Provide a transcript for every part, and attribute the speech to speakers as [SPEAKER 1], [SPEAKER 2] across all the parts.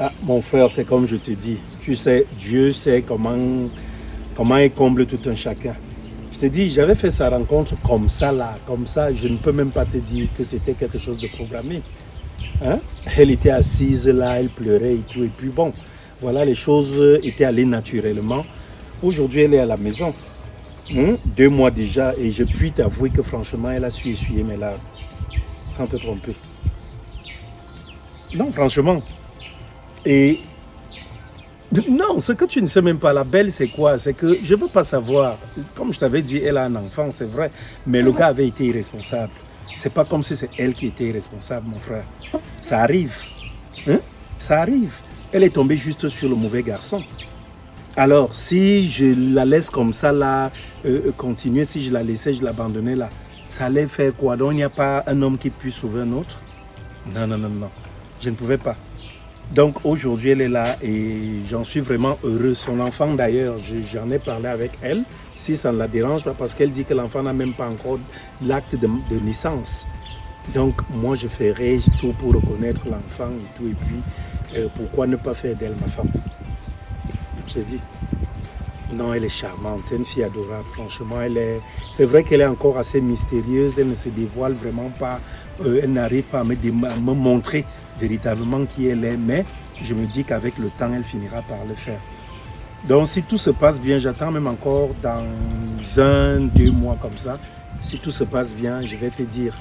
[SPEAKER 1] Ah, mon frère, c'est comme je te dis. Tu sais, Dieu sait comment il comble tout un chacun. Je te dis, j'avais fait sa rencontre comme ça, là, comme ça. Je ne peux même pas te dire que c'était quelque chose de programmé. Hein? Elle était assise là, elle pleurait et tout. Et puis bon, voilà, les choses étaient allées naturellement. Aujourd'hui, elle est à la maison. 2 mois déjà. Et je puis t'avouer que franchement, elle a su essuyer mes larmes. Sans te tromper. Non, franchement. Et non, ce que tu ne sais même pas, la belle, c'est quoi? C'est que je ne veux pas savoir. Comme je t'avais dit, elle a un enfant, c'est vrai. Mais le gars avait été irresponsable. C'est pas comme si c'est elle qui était irresponsable, mon frère. Ça arrive. Hein? Ça arrive. Elle est tombée juste sur le mauvais garçon. Alors, si je la laisse comme ça, là, continuer, si je la laissais, je l'abandonnais là, ça allait faire quoi? Donc, il n'y a pas un homme qui puisse sauver un autre? Non, non, non, non. Je ne pouvais pas. Donc aujourd'hui, elle est là et j'en suis vraiment heureux. Son enfant d'ailleurs, j'en ai parlé avec elle, si ça ne la dérange pas, parce qu'elle dit que l'enfant n'a même pas encore l'acte de naissance. Donc moi, je ferai tout pour reconnaître l'enfant et tout. Et puis, pourquoi ne pas faire d'elle ma femme? Je te dis. Non, elle est charmante, c'est une fille adorable. Franchement, c'est vrai qu'elle est encore assez mystérieuse, elle ne se dévoile vraiment pas, elle n'arrive pas à me montrer véritablement qui elle est, mais je me dis qu'avec le temps, elle finira par le faire. Donc, si tout se passe bien, j'attends même encore dans 1, 2 mois comme ça. Si tout se passe bien, je vais te dire.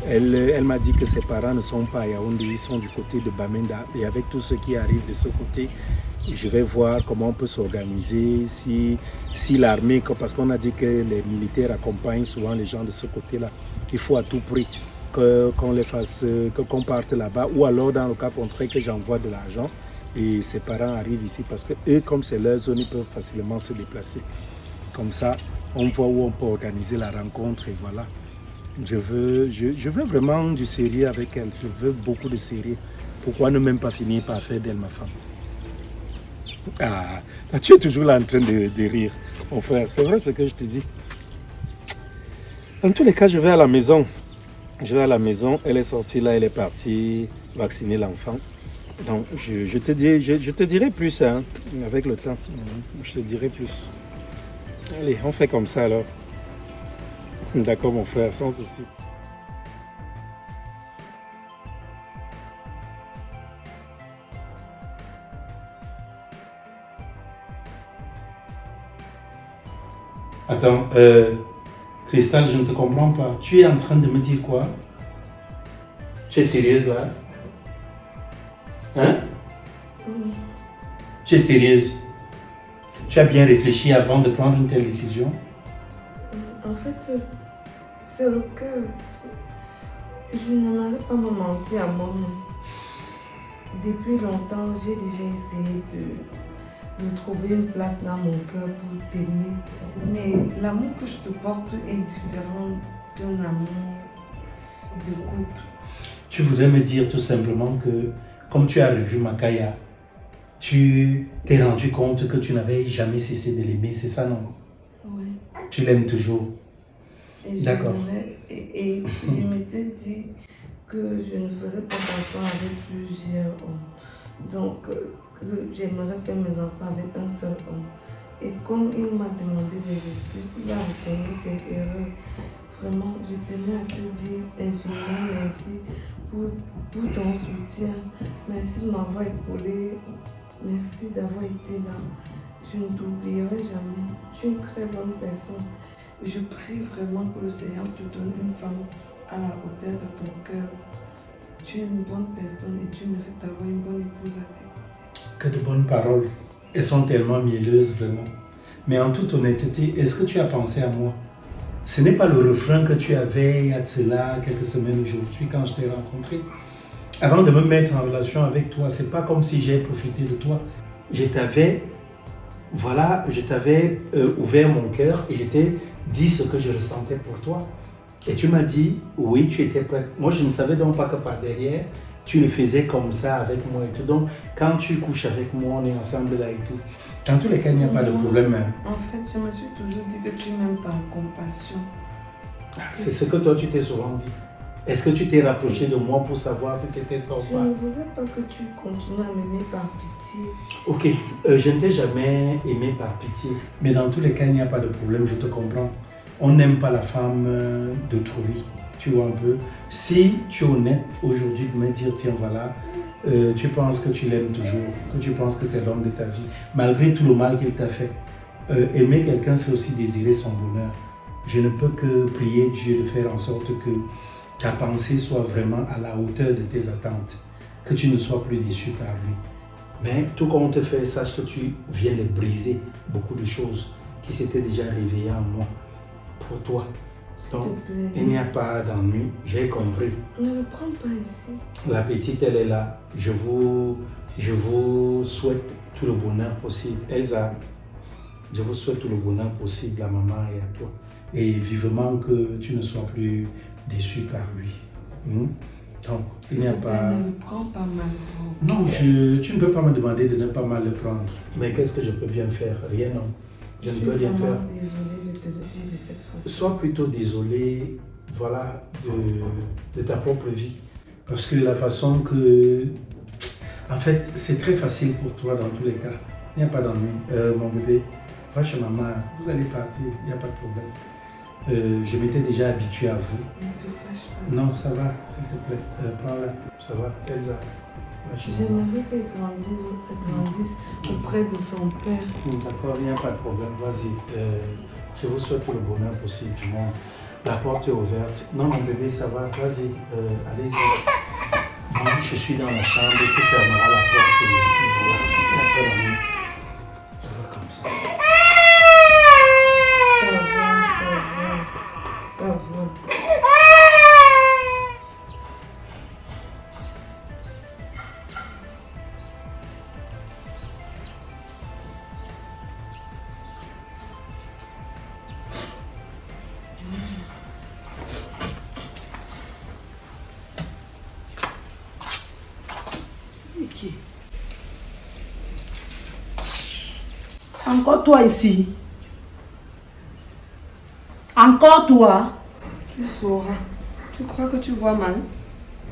[SPEAKER 1] Elle m'a dit que ses parents ne sont pas à Yaoundé, ils sont du côté de Bamenda. Et avec tout ce qui arrive de ce côté, je vais voir comment on peut s'organiser, si l'armée, parce qu'on a dit que les militaires accompagnent souvent les gens de ce côté-là. Il faut à tout prix qu'on les fasse, qu'on parte là-bas, ou alors dans le cas contraire que j'envoie de l'argent et ses parents arrivent ici parce que eux, comme c'est leur zone, ils peuvent facilement se déplacer. Comme ça, on voit où on peut organiser la rencontre et voilà. Je veux vraiment du sérieux avec elle. Je veux beaucoup de sérieux. Pourquoi ne même pas finir par faire d'elle ma femme? Ah, tu es toujours là en train de rire, mon frère. C'est vrai ce que je te dis. Dans tous les cas, je vais à la maison. Je vais à la maison. Elle est sortie là, elle est partie vacciner l'enfant. Donc, je te dirai plus hein, avec le temps. Je te dirai plus. Allez, on fait comme ça alors. D'accord, mon frère, sans souci. Attends, Cristal, je ne te comprends pas. Tu es en train de me dire quoi? Tu es sérieuse là? Hein?
[SPEAKER 2] Oui.
[SPEAKER 1] Tu es sérieuse? Tu as bien réfléchi avant de prendre une telle décision?
[SPEAKER 2] En fait, c'est le cœur. Je n'en avais pas me mentir à moi-même. Depuis longtemps, j'ai déjà essayé de trouver une place dans mon cœur pour t'aimer. Mais l'amour que je te porte est différent d'un amour de couple.
[SPEAKER 1] Tu voudrais me dire tout simplement que, comme tu as revu Makaya, tu t'es rendu compte que tu n'avais jamais cessé de l'aimer, c'est ça, non?
[SPEAKER 2] Oui.
[SPEAKER 1] Tu l'aimes toujours? D'accord.
[SPEAKER 2] Et je m'étais dit que je ne ferais pas d'enfant avec plusieurs hommes. Donc, que j'aimerais faire mes enfants avec un seul homme. Et comme il m'a demandé des excuses, il a reconnu ses erreurs. Vraiment, je tenais à te dire infiniment merci pour ton soutien. Merci de m'avoir épaulé. Merci d'avoir été là. Je ne t'oublierai jamais. Tu es une très bonne personne. Je prie vraiment que le Seigneur te donne une femme à la hauteur de ton cœur. Tu es une bonne personne et tu mérites d'avoir une bonne épouse à tes côtés.
[SPEAKER 1] Que de bonnes paroles. Elles sont tellement mielleuses, vraiment. Mais en toute honnêteté, est-ce que tu as pensé à moi? Ce n'est pas le refrain que tu avais il y a de cela quelques semaines aujourd'hui quand je t'ai rencontré. Avant de me mettre en relation avec toi, c'est pas comme si j'ai profité de toi. Je t'avais ouvert mon cœur et je t'ai dit ce que je ressentais pour toi. Et tu m'as dit, oui, tu étais prête. Moi, je ne savais donc pas que par derrière, tu le faisais comme ça avec moi et tout. Donc, quand tu couches avec moi, on est ensemble là et tout. Dans tous les cas, il n'y a pas de problème. Hein.
[SPEAKER 2] En fait, je me suis toujours dit que tu m'aimes par compassion.
[SPEAKER 1] C'est ce que toi, tu t'es souvent dit. Est-ce que tu t'es rapproché de moi pour savoir si c'était ça ou
[SPEAKER 2] Je
[SPEAKER 1] pas?
[SPEAKER 2] ne voudrais pas que tu continues à m'aimer par pitié.
[SPEAKER 1] Ok, je ne t'ai jamais aimé par pitié. Mais dans tous les cas, il n'y a pas de problème, je te comprends. On n'aime pas la femme d'autrui, tu vois un peu. Si tu es honnête aujourd'hui de me dire, tiens voilà, tu penses que tu l'aimes toujours, que tu penses que c'est l'homme de ta vie, malgré tout le mal qu'il t'a fait. Aimer quelqu'un, c'est aussi désirer son bonheur. Je ne peux que prier Dieu de faire en sorte que ta pensée soit vraiment à la hauteur de tes attentes, que tu ne sois plus déçu par lui. Mais tout comme on te fait, sache que tu viens de briser beaucoup de choses qui s'étaient déjà réveillées en moi pour toi. Donc, il n'y a pas d'ennui, j'ai compris.
[SPEAKER 2] Ne le prends pas ici.
[SPEAKER 1] La petite, elle est là. Je vous souhaite tout le bonheur possible. Elsa, je vous souhaite tout le bonheur possible à maman et à toi. Et vivement que tu ne sois plus déçu par lui. Donc, il n'y a pas...
[SPEAKER 2] Ne le prends pas mal.
[SPEAKER 1] Non, tu ne peux pas me demander de ne pas mal le prendre. Mais qu'est-ce que je peux bien faire? Rien, non. Je ne peux rien faire.
[SPEAKER 2] Je suis vraiment désolée de te le dire de cette façon.
[SPEAKER 1] Sois plutôt désolé, voilà, de ta propre vie. Parce que la façon que... En fait, c'est très facile pour toi dans tous les cas. Il n'y a pas d'ennui. Mon bébé, va chez maman, vous allez partir, il n'y a pas de problème. Je m'étais déjà habitué à vous.
[SPEAKER 2] Ne te fâche pas.
[SPEAKER 1] Non, ça va, s'il te plaît. Prends-la. Ça va, Elsa.
[SPEAKER 2] J'aimerais qu'elle grandisse auprès de son père.
[SPEAKER 1] D'accord, il n'y a pas de problème. Vas-y. Je vous souhaite tout le bonheur possible du monde. La porte est ouverte. Non, mon bébé, ça va. Vas-y. Allez-y. Moi, je suis dans la chambre. Tu fermeras la porte. Et après la nuit. Ça va comme ça.
[SPEAKER 2] Ça va.
[SPEAKER 3] Encore toi ici. Encore toi.
[SPEAKER 2] Tu sauras. Tu crois que tu vois mal?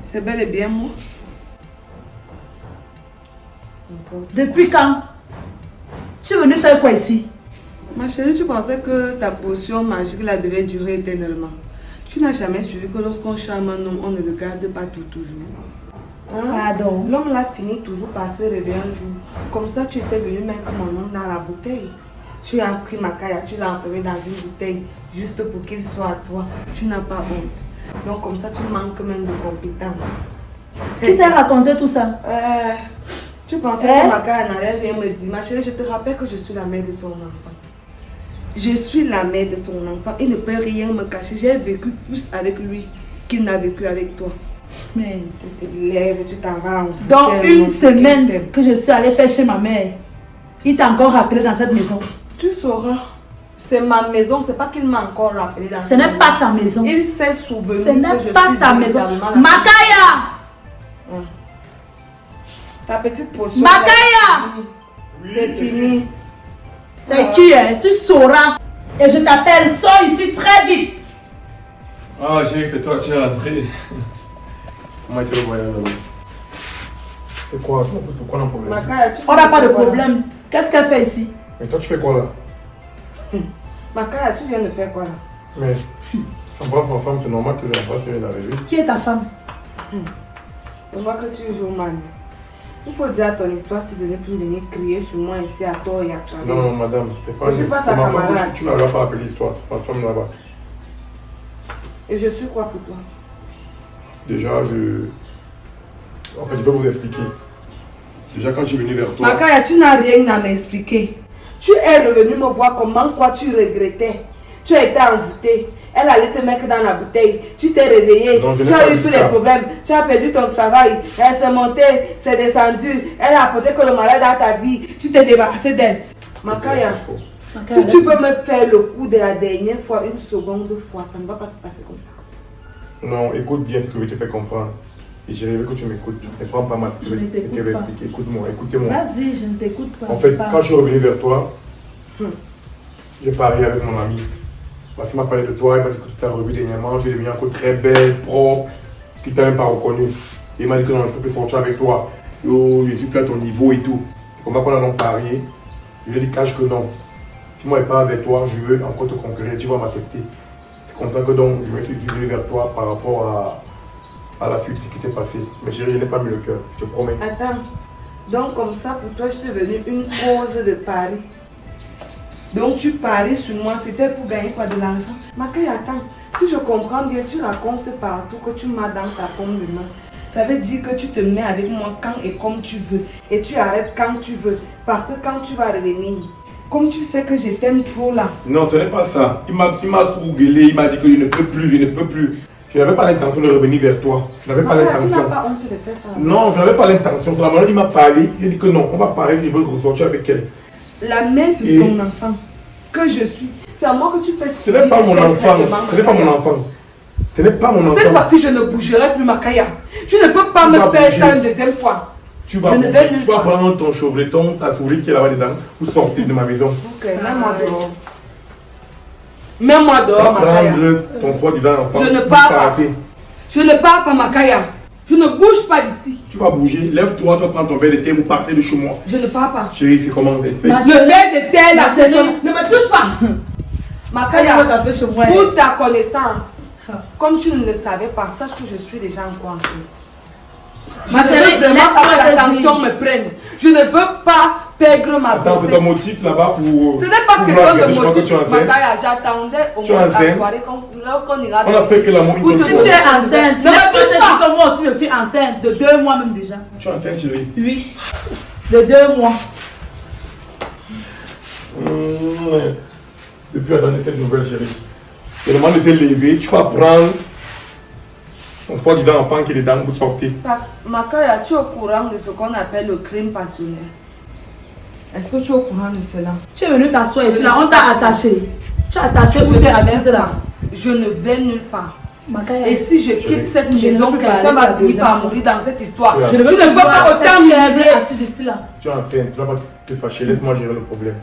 [SPEAKER 2] C'est bel et bien moi.
[SPEAKER 3] Depuis quand? Tu es venu faire quoi ici?
[SPEAKER 2] Ma chérie, tu pensais que ta potion magique là devait durer éternellement. Tu n'as jamais suivi que lorsqu'on charme un homme, on ne le garde pas toujours.
[SPEAKER 3] Pardon.
[SPEAKER 2] L'homme là finit toujours par se réveiller un jour. Comme ça, tu étais venu mettre mon nom dans la bouteille. Tu as pris ma caille, tu l'as enfermé dans une bouteille juste pour qu'il soit à toi. Tu n'as pas honte. Donc comme ça, tu manques même de compétences.
[SPEAKER 3] Qui t'a raconté tout ça?
[SPEAKER 2] Tu pensais que ma caille n'allait rien me dire. Ma chérie, je te rappelle que je suis la mère de son enfant. Je suis la mère de son enfant. Il ne peut rien me cacher. J'ai vécu plus avec lui qu'il n'a vécu avec toi.
[SPEAKER 3] Mais...
[SPEAKER 2] Tu te lèves, tu t'en vas en
[SPEAKER 3] Dans une semaine que je suis allée faire chez ma mère, il t'a encore rappelé dans cette maison.
[SPEAKER 2] Tu sauras. C'est ma maison, c'est pas qu'il m'a encore rappelé dans
[SPEAKER 3] Ce n'est pas ta maison.
[SPEAKER 2] Il s'est souvenu.
[SPEAKER 3] Ce n'est pas ta maison. Makaya!
[SPEAKER 2] Ta petite potion.
[SPEAKER 3] Makaya!
[SPEAKER 2] C'est fini.
[SPEAKER 3] C'est qui, hein? Tu sauras. Et je t'appelle, sors ici très vite.
[SPEAKER 4] Ah, j'ai que toi, tu es rentré. Comment tu le voyais là-bas? C'est quoi? C'est quoi le problème?
[SPEAKER 2] Makaya,
[SPEAKER 3] On n'a pas de problème. Qu'est-ce qu'elle fait ici?
[SPEAKER 4] Mais toi, tu fais quoi là?
[SPEAKER 2] Makaya, tu viens de faire quoi là?
[SPEAKER 4] Mais, j'embrasse ma femme, c'est normal que j'embrasse une arrivée.
[SPEAKER 3] Qui est ta femme?
[SPEAKER 2] Je vois que tu joues mal. Il faut dire à ton histoire si de ne plus venir crier sur moi ici à tort et à travers.
[SPEAKER 4] Non, non, madame, c'est pas...
[SPEAKER 2] Je suis pas sa
[SPEAKER 4] ma femme,
[SPEAKER 2] camarade.
[SPEAKER 4] tu n'as pas appelé l'histoire, c'est ma femme là-bas.
[SPEAKER 2] Et je suis quoi pour toi?
[SPEAKER 4] Déjà, En fait, je vais vous expliquer. Déjà, quand je suis venu vers toi...
[SPEAKER 2] Makaya, tu n'as rien à m'expliquer. Tu es revenu me voir comment quoi tu regrettais. Tu as été envoûté. Elle allait te mettre dans la bouteille. Tu t'es réveillé.
[SPEAKER 4] Non,
[SPEAKER 2] tu as eu tous les problèmes. Tu as perdu ton travail. Elle s'est montée, s'est descendue. Elle a apporté que le malade dans ta vie. Tu t'es débarrassé d'elle. Makaya, si tu veux me faire le coup de la dernière fois, une seconde fois, ça ne va pas se passer comme ça.
[SPEAKER 4] Non, écoute bien ce que je te fais comprendre. Et j'ai rêvé que tu m'écoutes. Ne prends pas mal ce que
[SPEAKER 3] Je ne t'écoute pas.
[SPEAKER 4] Écoute-moi, écoutez-moi.
[SPEAKER 3] Vas-y, je ne t'écoute pas.
[SPEAKER 4] En fait, quand je suis revenu vers toi, j'ai parlé avec mon ami. Ma fille m'a parlé de toi, elle m'a dit que tu t'as revu dernièrement, tu es devenue encore très belle, propre, qui t'a même pas reconnu. Il m'a dit que non, je peux plus sortir avec toi. Yo, je suis plus à ton niveau et tout. C'est comme ça qu'on a donc parié. Je lui ai dit cache que non. Si moi je pas avec toi, je veux encore te conquérir, tu vas m'accepter. C'est comme ça que donc je me suis dirigé vers toi par rapport à la suite, ce qui s'est passé. Mais chérie, je n'ai pas mis le cœur, je te promets.
[SPEAKER 2] Attends. Donc comme ça, pour toi, je suis devenue une cause de pari. Donc tu paries sur moi, c'était pour gagner quoi, de l'argent? Makaya, attends. Si je comprends bien, tu racontes partout que tu m'as dans ta paume de main. Ça veut dire que tu te mets avec moi quand et comme tu veux. Et tu arrêtes quand tu veux. Parce que quand tu vas revenir, comme tu sais que je t'aime trop là.
[SPEAKER 4] Non, ce n'est pas ça. Il m'a trop gueulé, il m'a dit que je ne peux plus, je ne peux plus. Je n'avais pas l'intention de revenir vers toi. Je n'avais pas l'intention.
[SPEAKER 2] Tu n'as pas honte de faire ça?
[SPEAKER 4] Non, je n'avais pas l'intention. C'est la manière il m'a parlé. Il a dit que non, on va parler, je veux ressortir avec elle.
[SPEAKER 2] La mère de ton enfant, que je suis, c'est à moi que tu fais
[SPEAKER 4] Ce n'est pas mon enfant. Ce n'est pas mon enfant. Ce n'est pas mon enfant.
[SPEAKER 2] Cette fois-ci, je ne bougerai plus, Makaya. Tu ne peux pas me faire ça une deuxième fois.
[SPEAKER 4] Tu vas prendre ton chevleton, sa souris qui est là-bas dedans, pour sortir de ma maison.
[SPEAKER 2] Ok, mets-moi dehors. Mets-moi dehors, Makaya.
[SPEAKER 4] Prendre ton soi-disant enfant.
[SPEAKER 2] Je ne pars pas. Je ne pars pas, Makaya. Je ne bouge pas d'ici.
[SPEAKER 4] Tu vas bouger, lève-toi, tu vas prendre ton verre de thé, vous partez de chez moi.
[SPEAKER 2] Je ne pars pas.
[SPEAKER 4] Chérie, c'est comment ça se fait?
[SPEAKER 2] Le verre de thé, là, ne me touche pas. Makaya, pour ta connaissance, comme tu ne le savais pas, sache que je suis déjà encore enceinte.
[SPEAKER 3] Ma chérie,
[SPEAKER 2] laisse-moi l'attention me prenne. Je ne veux pas perdre ma grossesse.
[SPEAKER 4] Attends, c'est ton motif là-bas pour...
[SPEAKER 2] Ce n'est pas question de motif. Makaya, j'attendais au moins la soirée lorsqu'on ira...
[SPEAKER 4] On a fait que l'amour...
[SPEAKER 3] Si tu es enceinte, ne me touche pas. Comme moi aussi, je suis enceinte de 2 mois même déjà.
[SPEAKER 4] Tu es enceinte, chérie?
[SPEAKER 3] Oui, de 2 mois.
[SPEAKER 4] Depuis la dernière cette nouvelle, chérie. Je demande de te lever, tu vas prendre ton soi-disant enfant qui est dedans pour sortir.
[SPEAKER 2] Makaya, tu es au courant de ce qu'on appelle le crime passionnel? Est-ce que tu es au courant de cela?
[SPEAKER 3] Tu es venu t'asseoir ici, là, on t'a attaché. Tu es attaché ou tu es assise là?
[SPEAKER 2] Je ne vais nulle part.
[SPEAKER 3] Makaya.
[SPEAKER 2] Et si je quitte cette maison, quelqu'un va finir par mourir dans cette histoire.
[SPEAKER 3] Je ne veux pas autant m'élever assise ici là.
[SPEAKER 4] Tu es enceinte, tu ne vas pas te fâcher, laisse-moi gérer le problème.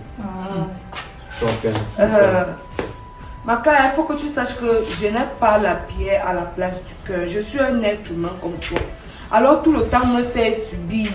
[SPEAKER 4] Tu es enceinte.
[SPEAKER 2] Makaya, il faut que tu saches que je n'ai pas la pierre à la place du cœur. Je suis un être humain comme toi. Alors tout le temps me fait subir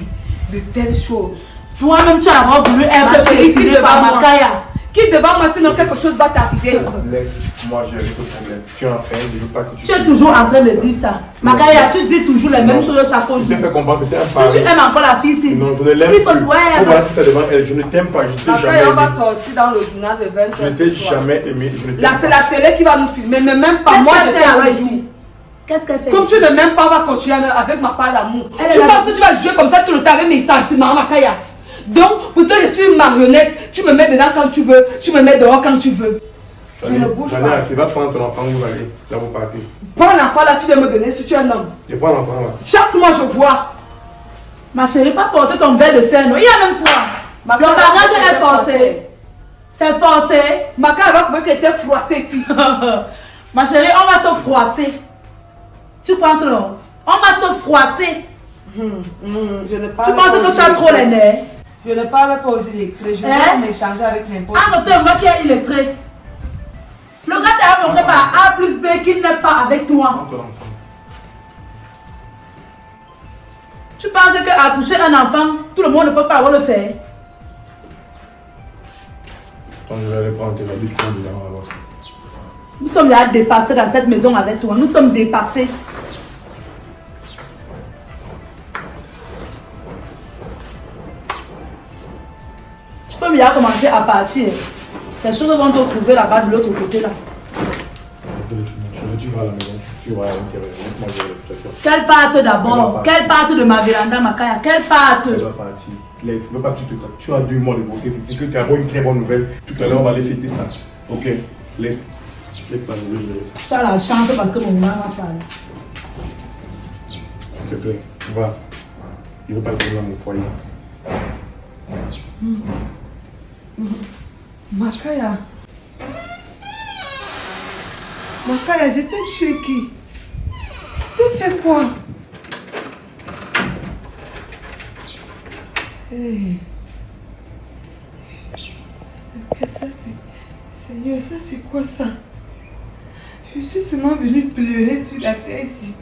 [SPEAKER 2] de telles choses.
[SPEAKER 3] Toi-même, tu as avoir voulu être tiré par Makaya.
[SPEAKER 2] Quitte devant moi, sinon quelque chose va t'arriver.
[SPEAKER 4] Laisse-moi gérer le problème. Tu es enceinte, je ne veux pas que tu...
[SPEAKER 3] Tu es toujours en train de dire ça. Makaya, tu dis toujours les mêmes choses chaque jour.
[SPEAKER 4] Je t'ai fait comprendre, c'était un pari.
[SPEAKER 3] Si tu aimes encore la fille ici,
[SPEAKER 4] non, je ne l'aime plus. Voilà, tu devant elle, je ne t'aime pas, je ne t'ai jamais
[SPEAKER 2] Makaya,
[SPEAKER 4] aimé.
[SPEAKER 2] on va sortir dans le journal de 20h.
[SPEAKER 4] Je ne t'ai jamais aimé, je ne t'aime
[SPEAKER 2] Là,
[SPEAKER 3] pas.
[SPEAKER 2] c'est la télé qui va nous filmer, ne même pas. Moi, je t'ai ici.
[SPEAKER 3] Qu'est-ce qu'elle fait?
[SPEAKER 2] Comme tu ne m'aimes pas, on va continuer avec ma part d'amour. Tu penses que tu vas jouer comme ça tout le temps avec mes sentiments, Makaya? Donc, pour toi, je suis une marionnette. Tu me mets dedans quand tu veux, tu me mets dehors quand tu veux. Je ne bouge pas.
[SPEAKER 4] Tu vas prendre ton enfant, vous allez, là vous partez.
[SPEAKER 2] Prends l'enfant là, tu viens me donner si tu es un homme.
[SPEAKER 4] Je prends l'enfant là.
[SPEAKER 2] Chasse-moi, je vois.
[SPEAKER 3] Ma chérie, pas porter ton verre de thé, non. Il y a même quoi? Le mariage est forcé. C'est forcé.
[SPEAKER 2] Makaya va trouver qu'elle était froissée ici.
[SPEAKER 3] Ma chérie, on va se froisser. Tu penses non? On va se froisser.
[SPEAKER 2] Je ne parle
[SPEAKER 3] tu penses que tu as trop les nerfs?
[SPEAKER 2] Je ne parle pas aux illettrés. Je vais m'échanger avec n'importe qui.
[SPEAKER 3] Ah, non, moi qui est illettré. Le gars t'a montré par A plus B qu'il n'est pas avec toi. Tu penses qu'accoucher un enfant, tout le monde ne peut pas avoir le faire?
[SPEAKER 4] Attends, je vais aller prendre tes habits qui sont dedans alors.
[SPEAKER 3] Nous sommes là dépassés dans cette maison avec toi. Nous sommes dépassés. Tu peux bien commencer à partir. Les choses vont te trouver là-bas de l'autre côté là.
[SPEAKER 4] Tu vas à la maison, tu vas à l'intérieur. Laisse-moi gérer la situation.
[SPEAKER 3] Qu'elle parte d'abord. Qu'elle parte de ma véranda, Makaya. Qu'elle parte.
[SPEAKER 4] Elle va partir. Laisse, ne veux pas que tu as 2 mois de beauté. C'est que tu as une très bonne nouvelle. Tout à l'heure, on va aller fêter ça. Ok, laisse. Laisse la nouvelle gérer ça.
[SPEAKER 3] Tu as la chance parce que mon maman va parler.
[SPEAKER 4] S'il te plaît, va. Il ne veut pas le problème dans mon foyer.
[SPEAKER 2] Makaya. Makaya, je t'ai tué qui? Je t'ai fait quoi? Hey. Ça c'est... Seigneur, ça c'est quoi ça? Je suis seulement venue pleurer sur la terre ici.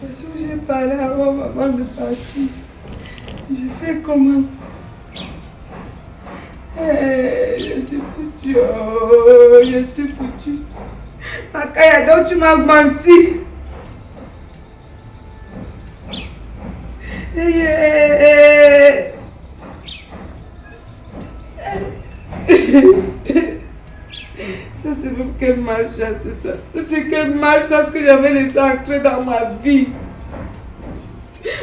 [SPEAKER 2] Parce que j'ai parlé avant maman de partir. Je fais comment? Je suis foutue. Oh, je suis foutue. Makaya, donc tu m'as menti. Ça c'est pour quelle malchance c'est ça? C'est quelle malchance que j'avais laissé entrer dans ma vie.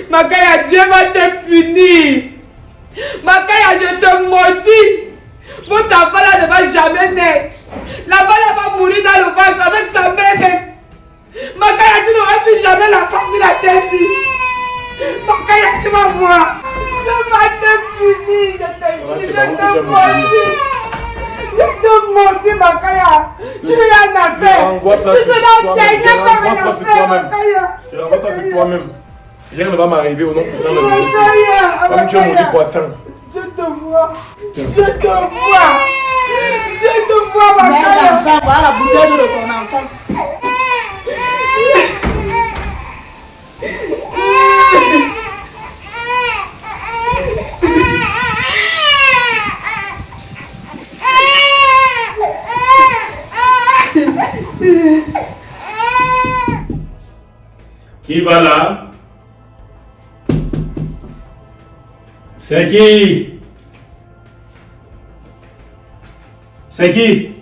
[SPEAKER 2] Makaya, Dieu va te punir. Makaya, je te maudis. Votre enfant là ne va jamais naître. L'enfant là va mourir dans le ventre avec sa mère. Makaya, tu n'auras plus jamais la face sur la tête ici. Makaya, tu vas voir. Je vais te punir. Je te maudis. Je te maudis, Makaya. Tu es un affaire. Tu seras dernier par une affaire, Makaya.
[SPEAKER 4] Tu renvoies ça sur toi-même. Rien ne va m'arriver au nom de ça. Comme tu as maudit poisson.
[SPEAKER 2] Je te vois. Je te vois. Je te vois, Makaya.
[SPEAKER 3] Mais voilà la bouteille de ton enfant.
[SPEAKER 1] Qui va là? C'est qui? C'est qui?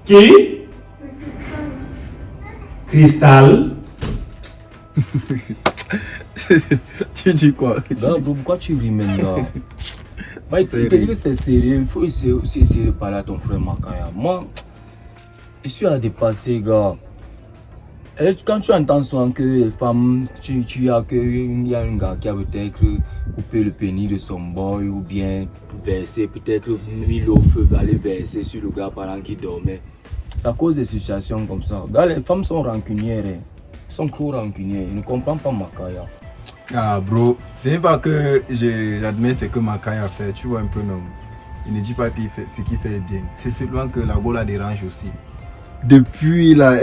[SPEAKER 1] Qui? Cristal.
[SPEAKER 5] Tu dis quoi?
[SPEAKER 6] Là, bro, pourquoi tu ris maintenant? Va, il te dit que c'est sérieux. Il faut essayer aussi essayer de parler à ton frère Makaya. Moi, je suis à dépasser, gars. Et quand tu entends souvent que les femmes, tu as qu'il y a un gars qui a peut-être coupé le pénis de son boy ou bien versé, peut-être mis l'eau au feu, aller verser sur le gars pendant qu'il dormait. C'est à cause des situations comme ça. Gars, les femmes sont rancunières. Elles sont trop rancunières. Ils ne comprennent pas Makaya.
[SPEAKER 5] Ah bro, c'est pas que j'admets ce que Makaya a fait, tu vois un peu non. Il ne dit pas qu'il fait ce qu'il fait bien. C'est seulement que la go la dérange aussi. Depuis là,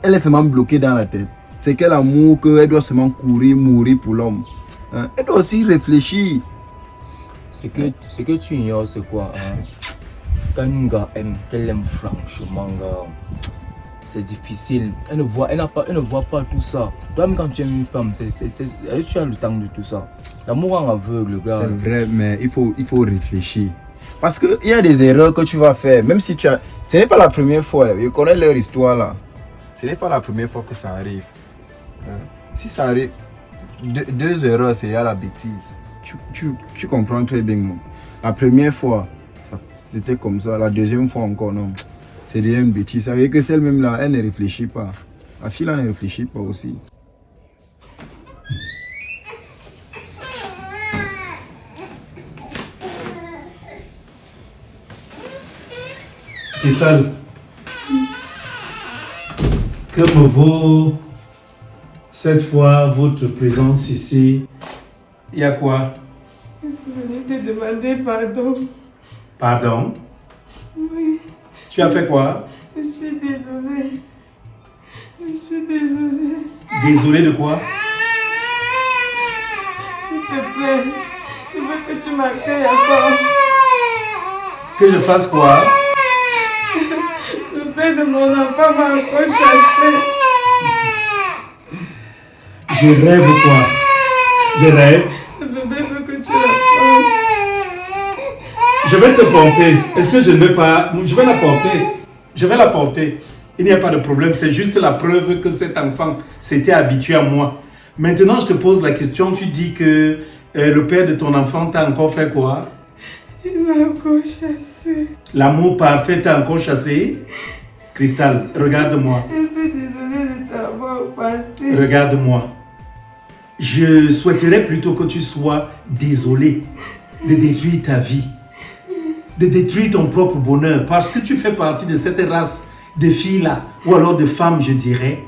[SPEAKER 5] elle est seulement bloquée dans la tête. C'est quel amour qu'elle doit seulement courir, mourir pour l'homme. Hein? Elle doit aussi réfléchir.
[SPEAKER 6] Ce que tu ignores, c'est quoi hein? Quand un gars aime, qu'elle aime franchement, gars, c'est difficile. Elle ne voit pas tout ça. Toi-même, quand tu aimes une femme, tu as le temps de tout ça. L'amour en aveugle, gars.
[SPEAKER 5] C'est vrai, mais il faut réfléchir. Parce qu'il y a des erreurs que tu vas faire. Même si tu as... Ce n'est pas la première fois. Je connais leur histoire là. Ce n'est pas la première fois que ça arrive. Hein? Si ça arrive, deux erreurs, c'est la bêtise. Tu comprends très bien. Moi. La première fois, c'était comme ça. La deuxième fois encore, non. C'est déjà une bêtise. Ça veut dire que celle-même là, elle ne réfléchit pas. La fille là ne réfléchit pas aussi.
[SPEAKER 1] Cristal, que me vaut cette fois votre présence ici? Il y a quoi?
[SPEAKER 2] Je suis venue te demander pardon.
[SPEAKER 1] Pardon?
[SPEAKER 2] Oui.
[SPEAKER 1] Tu as fait quoi?
[SPEAKER 2] Je suis désolée. Je suis désolée.
[SPEAKER 1] Désolé de quoi?
[SPEAKER 2] S'il te plaît, je veux que tu m'accueilles encore.
[SPEAKER 1] Que je fasse quoi?
[SPEAKER 2] Le père de mon enfant m'a encore chassé.
[SPEAKER 1] Je rêve quoi? Je rêve.
[SPEAKER 2] Le bébé veut que tu l'apprennes.
[SPEAKER 1] Je vais te porter. Est-ce que je ne vais pas... Je vais la porter. Je vais la porter. Il n'y a pas de problème. C'est juste la preuve que cet enfant s'était habitué à moi. Maintenant, je te pose la question. Tu dis que le père de ton enfant t'a encore fait quoi?
[SPEAKER 2] Il m'a encore chassé.
[SPEAKER 1] L'amour parfait t'a encore chassé? Cristal, regarde-moi.
[SPEAKER 2] Je suis désolée de t'avoir offensé.
[SPEAKER 1] Regarde-moi. Je souhaiterais plutôt que tu sois désolé de détruire ta vie, de détruire ton propre bonheur, parce que tu fais partie de cette race de filles-là, ou alors de femmes, je dirais,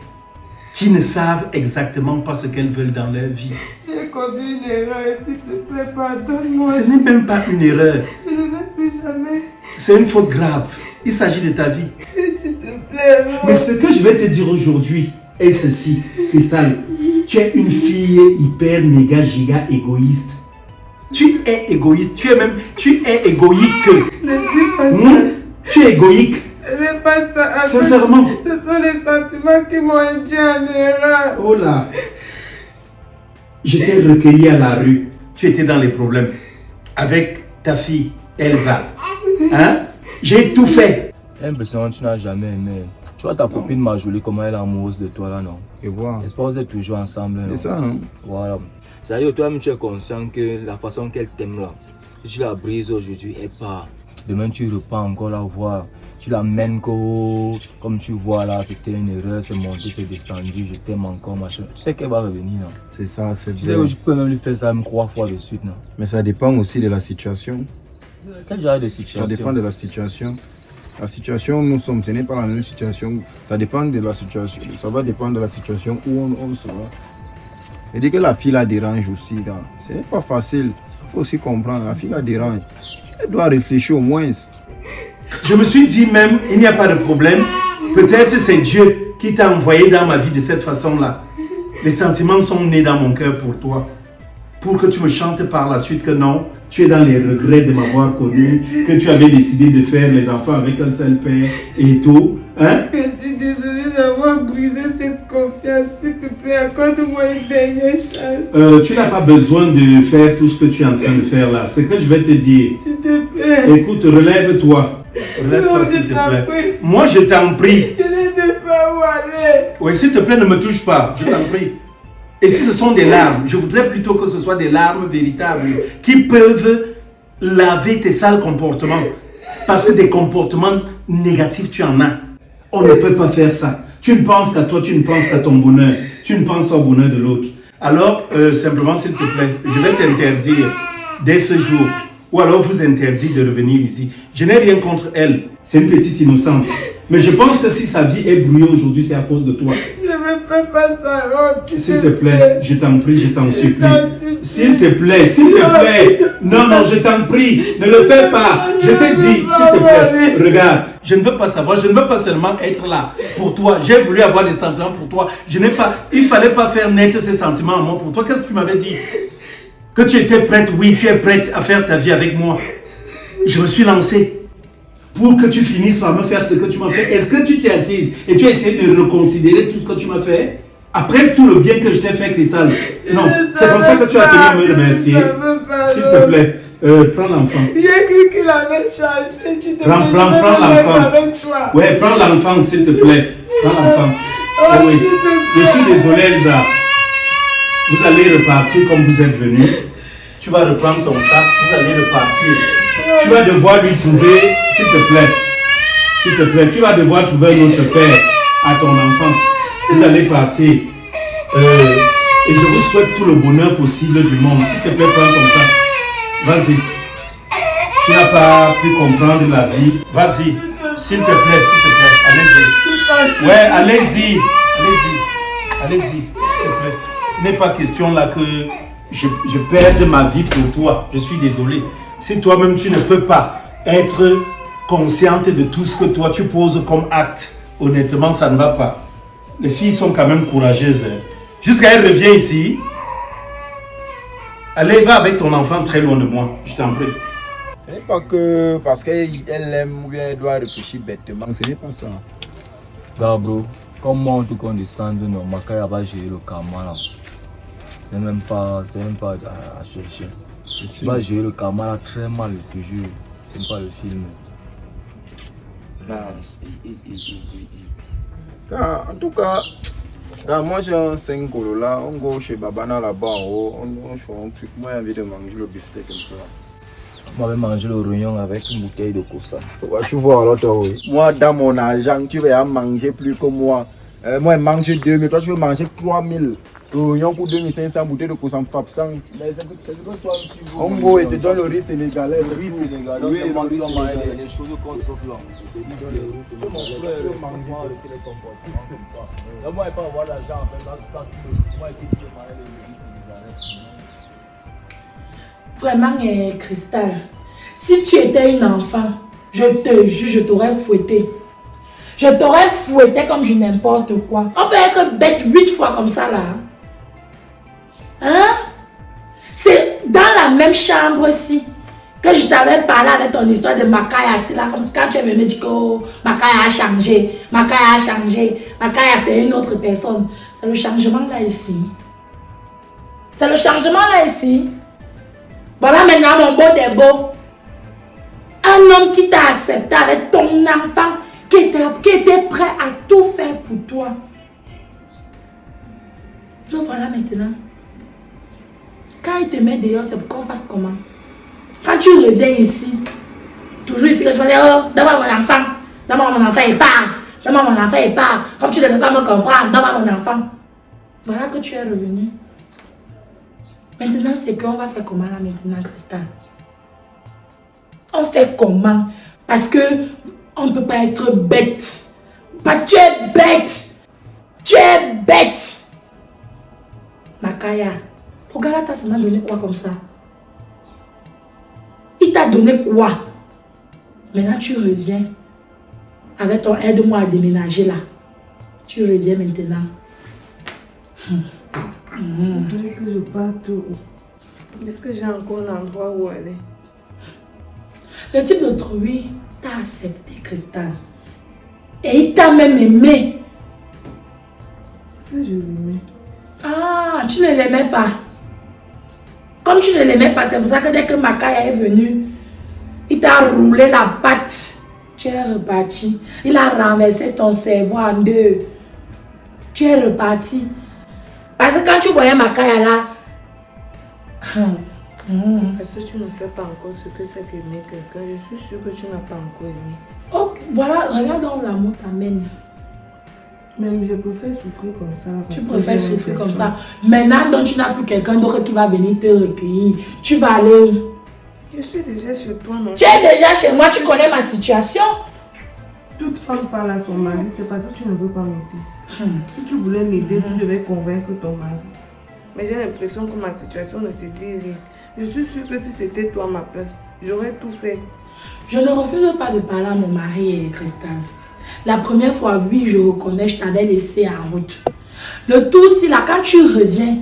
[SPEAKER 1] qui ne savent exactement pas ce qu'elles veulent dans leur vie.
[SPEAKER 2] J'ai commis une erreur, s'il te plaît, pardonne-moi.
[SPEAKER 1] Ce n'est même pas une erreur.
[SPEAKER 2] Je ne vais plus jamais.
[SPEAKER 1] C'est une faute grave. Il s'agit de ta vie.
[SPEAKER 2] S'il te plaît, Vraiment.
[SPEAKER 1] Mais ce que je vais te dire aujourd'hui est ceci, Cristal. Tu es une fille hyper, méga, giga égoïste. Tu es égoïste, tu es égoïque.
[SPEAKER 2] Ne dis pas ça.
[SPEAKER 1] Tu es égoïque.
[SPEAKER 2] Ce n'est pas ça.
[SPEAKER 1] Sincèrement.
[SPEAKER 2] Ce sont les sentiments qui m'ont induit en erreur.
[SPEAKER 1] Oh là. Je t'ai recueilli à la rue. Tu étais dans les problèmes. Avec ta fille, Elsa. Hein? J'ai tout fait.
[SPEAKER 6] J'ai l'impression que tu n'as jamais aimé. Tu vois ta copine Marjolie, comment elle est amoureuse de toi là, non?
[SPEAKER 5] Et voilà.
[SPEAKER 6] J'espère que vous êtes toujours ensemble.
[SPEAKER 5] C'est ça, non?
[SPEAKER 6] Voilà. C'est-à-dire que toi-même tu es conscient que la façon qu'elle t'aime là, si tu la brises aujourd'hui, elle part. Demain tu repars encore la voir. Tu l'amènes comme tu vois là, c'était une erreur, c'est monté, c'est descendu, je t'aime encore, machin. Tu sais qu'elle va revenir, non?
[SPEAKER 5] C'est ça, c'est
[SPEAKER 6] Tu sais que tu peux même lui faire ça même 3 fois de suite, non?
[SPEAKER 5] Mais ça dépend aussi de la situation.
[SPEAKER 6] Quel genre de
[SPEAKER 5] Ça
[SPEAKER 6] situation?
[SPEAKER 5] dépend de la situation. La situation où nous sommes, ce n'est pas la même situation. Ça dépend de la situation. Ça va dépendre de la situation où on sera. Et dès que la fille la dérange aussi, là, ce n'est pas facile. Il faut aussi comprendre, la fille la dérange. Elle doit réfléchir au moins.
[SPEAKER 1] Je me suis dit même, il n'y a pas de problème. Peut-être c'est Dieu qui t'a envoyé dans ma vie de cette façon-là. Les sentiments sont nés dans mon cœur pour toi. Pour que tu me chantes par la suite que non, tu es dans les regrets de m'avoir connu, que tu avais décidé de faire les enfants avec un seul père et tout. Hein?
[SPEAKER 2] Je suis désolée d'avoir brisé cette confiance. S'il te plaît, accorde-moi une dernière chance.
[SPEAKER 1] Tu n'as pas besoin de faire tout ce que tu es en train de faire là. C'est que je vais te dire.
[SPEAKER 2] S'il te plaît.
[SPEAKER 1] Écoute, relève-toi. Relève-toi
[SPEAKER 2] Non,
[SPEAKER 1] s'il
[SPEAKER 2] je
[SPEAKER 1] te
[SPEAKER 2] t'en
[SPEAKER 1] plaît.
[SPEAKER 2] prie.
[SPEAKER 1] Moi je t'en prie.
[SPEAKER 2] Je ne sais pas où aller.
[SPEAKER 1] Oui, s'il te plaît, ne me touche pas. Je t'en prie. Et si ce sont des larmes, je voudrais plutôt que ce soit des larmes véritables qui peuvent laver tes sales comportements. Parce que des comportements négatifs, tu en as. On ne peut pas faire ça. Tu ne penses qu'à toi, tu ne penses qu'à ton bonheur. Tu ne penses pas au bonheur de l'autre. Alors, simplement, s'il te plaît, je vais t'interdire dès ce jour. Ou alors vous interdire de revenir ici. Je n'ai rien contre elle. C'est une petite innocente. Mais je pense que si sa vie est brouillée aujourd'hui, c'est à cause de toi.
[SPEAKER 2] Je ne fais pas ça. Oh,
[SPEAKER 1] S'il te plaît, je t'en prie, je t'en supplie.
[SPEAKER 2] t'en supplie.
[SPEAKER 1] S'il te plaît, s'il te plaît. Non, non, je t'en prie, ne le fais pas. Je te dis, s'il te plaît, regarde. Je ne veux pas savoir, je ne veux pas seulement être là pour toi. J'ai voulu avoir des sentiments pour toi. Il ne fallait pas faire naître ces sentiments en moi pour toi. Qu'est-ce que tu m'avais dit? Que tu étais prête, oui, tu es prête à faire ta vie avec moi. Je me suis lancé pour que tu finisses par me faire ce que tu m'as fait. Est-ce que tu t'es assise et tu as essayé de reconsidérer tout ce que tu m'as fait? Après tout le bien que je t'ai fait, Cristal. Non, c'est comme ça que tu as tenu à me remercier. S'il te plaît, prends l'enfant.
[SPEAKER 2] J'ai cru qu'il avait changé. Tu te
[SPEAKER 1] Prends l'enfant.
[SPEAKER 2] avec toi.
[SPEAKER 1] Ouais, prends l'enfant, s'il te plaît. Prends l'enfant.
[SPEAKER 2] Oh,
[SPEAKER 1] Ah oui.
[SPEAKER 2] s'il te plaît.
[SPEAKER 1] Je suis désolé, Elsa. Vous allez repartir comme vous êtes venu. Tu vas reprendre ton sac. Vous allez repartir. Tu vas devoir lui trouver, s'il te plaît, tu vas devoir trouver un autre père à ton enfant. Vous allez partir. Et je vous souhaite tout le bonheur possible du monde. S'il te plaît, prends ton sac. Vas-y. Tu n'as pas pu comprendre la vie. Vas-y. S'il te plaît, allez-y. Ouais, allez-y. Allez-y, s'il te plaît. Il n'est pas question là que je perde ma vie pour toi. Je suis désolé. Si toi-même tu ne peux pas être consciente de tout ce que toi tu poses comme acte, honnêtement, ça ne va pas. Les filles sont quand même courageuses. Hein. Jusqu'à elle revient ici. Allez, va avec ton enfant très loin de moi. Je t'en prie.
[SPEAKER 5] Ce n'est pas que parce qu'elle aime ou bien elle doit réfléchir bêtement. Ce n'est pas ça.
[SPEAKER 6] Gars, bro, comme moi, en tout cas, on descend de nos Makaya va gérer le karma là. C'est même pas à chercher. Tu vas gérer le karma là très mal, toujours. C'est pas le film.
[SPEAKER 5] En tout cas, moi j'ai un 5 là, on go chez Babana là-bas en haut, on fait un truc. Moi j'ai envie de manger le beefsteak un peu là.
[SPEAKER 6] Moi, je vais manger le rognon avec une bouteille de Kosa.
[SPEAKER 5] Tu vois alors toi, oui. Moi dans mon argent, tu vas manger plus que moi. Moi je mange 2000, toi tu veux manger 3000. Rognon pour 2500, bouteille de Kosa en papsang.
[SPEAKER 6] Mais c'est ce que toi tu veux.
[SPEAKER 5] On go et te donne le riz sénégalais.
[SPEAKER 6] Le riz sénégalais,
[SPEAKER 5] oui,
[SPEAKER 6] c'est moi qui
[SPEAKER 5] le riz
[SPEAKER 6] dois manger
[SPEAKER 5] sénégalais.
[SPEAKER 6] les choses qu'on s'offre là. C'est mon frère, le mangement avec les comportements comme ça. Là, moi, je ne vais pas avoir l'argent en fait. Quand tu veux, moi, je veux manger le riz sénégalais.
[SPEAKER 3] Vraiment, Cristal, si tu étais une enfant, je te jure, je t'aurais fouetté. Je t'aurais fouetté comme du n'importe quoi. On peut être bête 8 fois comme ça là. Hein? C'est dans la même chambre-ci que je t'avais parlé avec ton histoire de Makaya. C'est là, comme quand tu es venu me dire que oh, Makaya a changé. Makaya a changé. Makaya, c'est une autre personne. C'est le changement là ici. C'est le changement là ici. Voilà maintenant mon beau des beaux. Un homme qui t'a accepté avec ton enfant, qui était prêt à tout faire pour toi. Donc voilà maintenant. Quand il te met dehors, c'est pour qu'on fasse comment? Quand tu reviens ici, toujours ici, que tu vas dire, oh, donne-moi mon enfant. Donne-moi mon enfant, il part. Donne-moi mon enfant, il part. Comme tu ne veux pas me comprendre, donne-moi mon enfant. Voilà que tu es revenu. Maintenant, c'est qu'on va faire comment là maintenant, Cristal? On fait comment? Parce que on ne peut pas être bête. Parce que tu es bête. Tu es bête. Makaya, regarde, t'as seulement donné quoi comme ça? Il t'a donné quoi? Maintenant, tu reviens. Avec ton aide-moi à déménager là. Tu reviens maintenant.
[SPEAKER 2] Il faudrait que je parte où? Est-ce que j'ai encore un endroit où aller?
[SPEAKER 3] Le type d'autrui t'a accepté, Cristal. Et il t'a même aimé.
[SPEAKER 2] Est-ce que je l'aimais?
[SPEAKER 3] Ah, tu ne l'aimais pas. Comme tu ne l'aimais pas, c'est pour ça que dès que Makaya est venu, il t'a roulé la patte. Tu es reparti. Il a renversé ton cerveau en deux. Tu es reparti. Parce que quand tu voyais Makaya là,
[SPEAKER 2] Est-ce que tu ne sais pas encore ce que c'est qu'aimer quelqu'un? Je suis sûre que tu n'as pas encore aimé.
[SPEAKER 3] ok, voilà, regarde où l'amour t'amène.
[SPEAKER 2] Même je préfère souffrir comme ça.
[SPEAKER 3] Tu préfères souffrir comme ça. Maintenant, donc tu n'as plus quelqu'un d'autre qui va venir te recueillir. Tu vas aller où?
[SPEAKER 2] Je suis déjà chez toi, non?
[SPEAKER 3] Tu es déjà chez moi, tu connais ma situation.
[SPEAKER 2] Toute femme parle à son mari, c'est parce que tu ne veux pas m'aider. Si tu voulais m'aider, tu devais convaincre ton mari. Mais j'ai l'impression que ma situation ne te dit rien. Je suis sûre que si c'était toi à ma place, j'aurais tout fait.
[SPEAKER 3] Je ne refuse pas de parler à mon mari, Cristal. La première fois, oui, je reconnais, je t'avais laissé en route. Le tout, si là, quand tu reviens,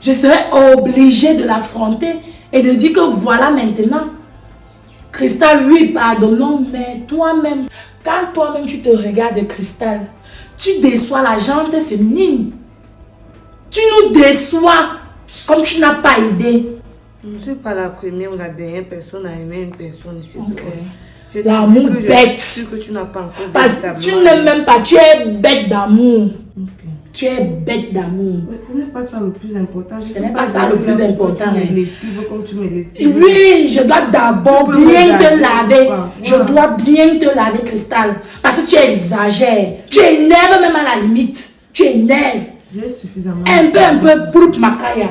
[SPEAKER 3] je serai obligée de l'affronter et de dire que voilà maintenant. Cristal, oui, pardonnons, mais toi-même, quand toi-même tu te regardes, Cristal, tu déçois la gente féminine. Tu nous déçois comme tu n'as pas idée.
[SPEAKER 2] Je ne suis pas la première ou la dernière personne à aimer une personne ici.
[SPEAKER 3] Okay. L'amour bête.
[SPEAKER 2] Je suis sûre que tu n'as pas encore
[SPEAKER 3] parce que tu n'aimes même pas, tu es bête d'amour. Okay. Tu es bête d'amour.
[SPEAKER 2] Mais ce n'est pas ça le plus important.
[SPEAKER 3] Ce n'est pas ça le plus important.
[SPEAKER 2] Tu me lessives comme tu me lessives.
[SPEAKER 3] Oui, je dois d'abord bien te laver. Je dois bien te laver, Cristal. Parce que tu exagères. Tu énerves même à la limite. Tu énerves.
[SPEAKER 2] J'ai suffisamment.
[SPEAKER 3] Un peu, pour Makaya.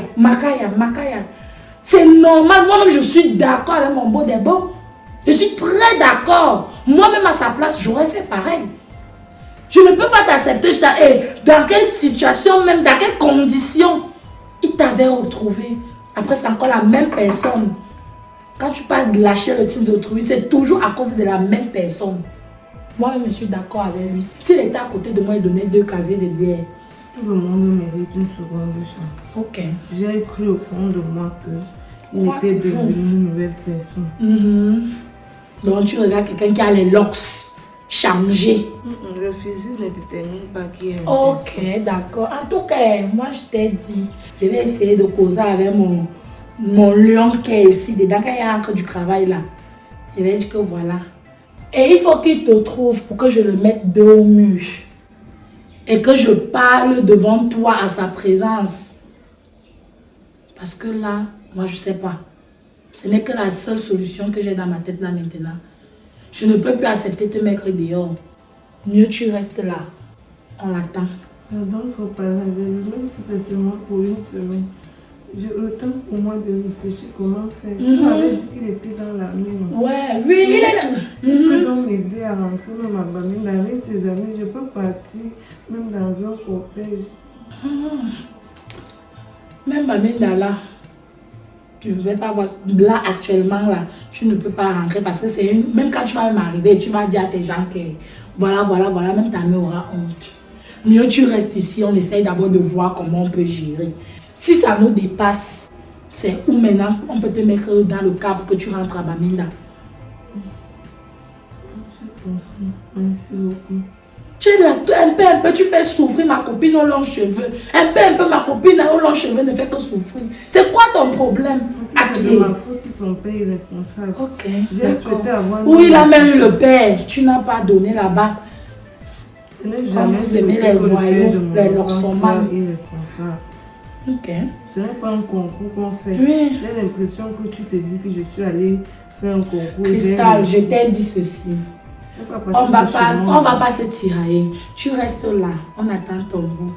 [SPEAKER 3] C'est normal. Moi-même, je suis d'accord avec mon beau débat. Je suis très d'accord. Moi-même, à sa place, j'aurais fait pareil. Je ne peux pas t'accepter. Dans quelle situation, même dans quelles conditions il t'avait retrouvé. Après, c'est encore la même personne. Quand tu parles de lâcher le type d'autrui, c'est toujours à cause de la même personne. Moi-même, je suis d'accord avec lui. S'il était à côté de moi, il donnait 2 casiers de bière.
[SPEAKER 2] Tout le monde mérite une seconde chance.
[SPEAKER 3] Ok.
[SPEAKER 2] J'ai cru au fond de moi qu'il était devenu une nouvelle personne.
[SPEAKER 3] Donc tu regardes quelqu'un qui a les locks changés.
[SPEAKER 2] Le physique ne détermine pas qui est une
[SPEAKER 3] ok,
[SPEAKER 2] personne.
[SPEAKER 3] d'accord. En tout cas, moi je t'ai dit, je vais essayer de causer avec mon lion qui est ici dedans. Quand il y a encore du travail là, je vais dire que voilà. Et il faut qu'il te trouve pour que je le mette dos au mur. Et que je parle devant toi à sa présence. Parce que là, moi je sais pas. Ce n'est que la seule solution que j'ai dans ma tête là maintenant. Je ne peux plus accepter de te mettre dehors. Mieux tu restes là. On l'attend.
[SPEAKER 2] Donc il faut parler avec lui, même si c'est seulement pour une semaine. J'ai le temps pour moi de réfléchir comment faire. Tu m'avais dit qu'il était dans la mine.
[SPEAKER 3] Ouais, oui, il est là.
[SPEAKER 2] Il peut donc m'aider à rentrer dans ma famille. Avec ses amis, je peux partir même dans un cortège.
[SPEAKER 3] Même Baminda là, tu ne vais pas voir. Là, actuellement, là, tu ne peux pas rentrer parce que c'est une. Même quand tu vas m'arriver, tu vas dire à tes gens que voilà, même ta mère aura honte. Mieux tu restes ici, on essaye d'abord de voir comment on peut gérer. Si ça nous dépasse, c'est où maintenant on peut te mettre dans le cadre que tu rentres à Bamenda.
[SPEAKER 2] Merci beaucoup.
[SPEAKER 3] Tu es là, un peu, tu fais souffrir ma copine aux longs cheveux. Un peu, ma copine aux longs cheveux ne fait que souffrir. C'est quoi ton problème?
[SPEAKER 2] C'est de ma faute, ils sont pas irresponsables.
[SPEAKER 3] Ok.
[SPEAKER 2] J'ai souhaité avoir...
[SPEAKER 3] Oui, il a même eu le père. Tu n'as pas donné là-bas.
[SPEAKER 2] Je n'ai jamais
[SPEAKER 3] vous aimez les voyous, les lorsomanes.
[SPEAKER 2] Irresponsable.
[SPEAKER 3] Ok.
[SPEAKER 2] Ce n'est pas un concours qu'on fait.
[SPEAKER 3] Oui.
[SPEAKER 2] J'ai l'impression que tu te dis que je suis allée faire un concours.
[SPEAKER 3] Cristal, je t'ai dit ceci. On va pas se tirailler. Tu restes là. On attend ton beau.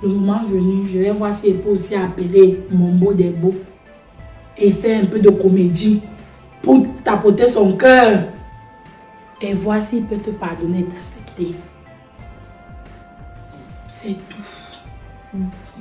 [SPEAKER 3] Le moment venu, je vais voir si elle peut aussi appeler mon beau des beaux et faire un peu de comédie pour tapoter son cœur et voir s'il peut te pardonner et t'accepter. C'est tout.
[SPEAKER 2] Merci.